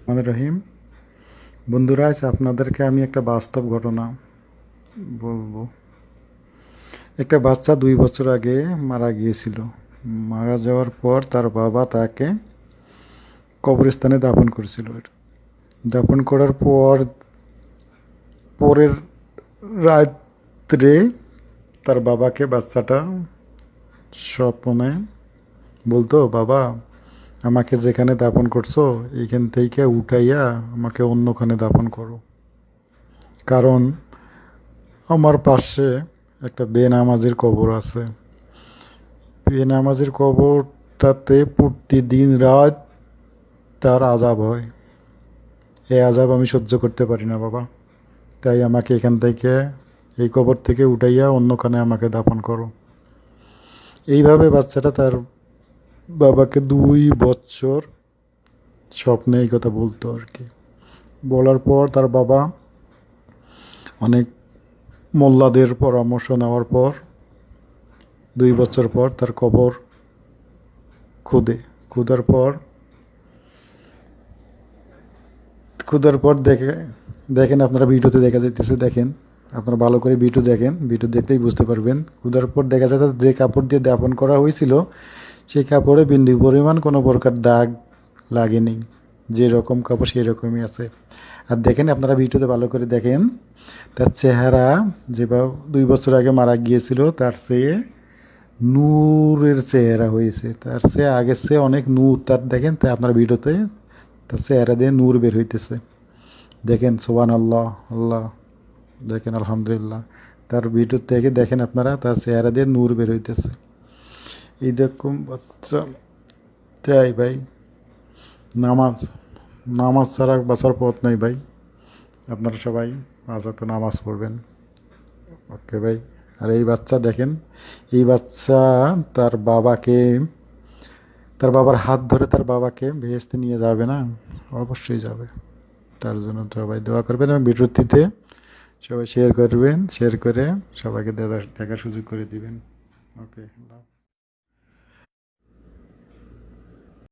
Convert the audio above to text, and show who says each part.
Speaker 1: রহিম। বন্ধুরা, আজ আপনাদেরকে আমি একটা বাস্তব ঘটনা বলবো। একটা বাচ্চা 2 বছর আগে মারা গিয়েছিল। মারা যাওয়ার পর তার বাবা তাকে কবরস্থানে দাফন করেছিল। দাফন করার পরের রাত্রে তার বাবাকে বাচ্চাটা স্বপ্নে বলতো, বাবা, আমাকে যেখানে দাফন করছো এইখান থেকে উঠাইয়া আমাকে অন্যখানে দাফন করো, কারণ আমার পাশে একটা বেনামাজির কবর আছে। বেনামাজির কবরটাতে প্রতিদিন রাত তার আযাব হয়। এই আযাব আমি সহ্য করতে পারি না বাবা, তাই আমাকে এখান থেকে, এই কবর থেকে উঠাইয়া অন্যখানে আমাকে দাফন করো। এইভাবে বাচ্চাটা তার বাবাকে 2 বছর স্বপ্নে এই কথা বলতো আর কি। বলার পর তার বাবা অনেক মোল্লাদের পরামর্শ নেওয়ার পর 2 বছর পর তার কবর খুদার পর দেখেন আপনারা ভিডিওতে দেখা যাইতেছে, দেখেন আপনারা ভালো করে ভিডিও দেখেন, ভিডিও দেখলেই বুঝতে পারবেন। খুদার পর দেখা যাচ্ছে যে কাপড় দিয়ে দাফন করা হয়েছিল সেই কাপড়ে বিন্দু পরিমাণ কোনো প্রকার দাগ লাগেনি, যেরকম কাপড় সেই রকমই আছে। আর দেখেন আপনারা ভিডিওতে ভালো করে দেখেন, তার চেহারা যেভাবে 2 বছর আগে মারা গিয়েছিল তার চেয়ে নূরের চেহারা হয়েছে, তার চেয়ে আগের চেয়ে অনেক নূর তার। দেখেন তাই আপনার ভিডিওতে তার চেহারা দিয়ে নূর বের হইতেছে। দেখেন সুবহান আল্লাহ, আল্লাহ, দেখেন আলহামদুলিল্লাহ। তার ভিডিও থেকে দেখেন আপনারা, তার চেহারা দিয়ে নূর বের হইতেছে। এইরকম বাচ্চা তাই ভাই, নামাজ নামাজ ছাড়া বাঁচার পথ নেই ভাই। আপনারা সবাই 5 ওয়াক্ত নামাজ পড়বেন, ওকে ভাই। আর এই বাচ্চা দেখেন, এই বাচ্চা তার বাবাকে, তার বাবার হাত ধরে তার বাবাকে বেহেশতে নিয়ে যাবে না? অবশ্যই যাবে। তার জন্য সবাই দোয়া করবেন এবং ভিডিওটিতে সবাই শেয়ার করবেন, শেয়ার করে সবাইকে দেখার সুযোগ করে দিবেন। ওকে।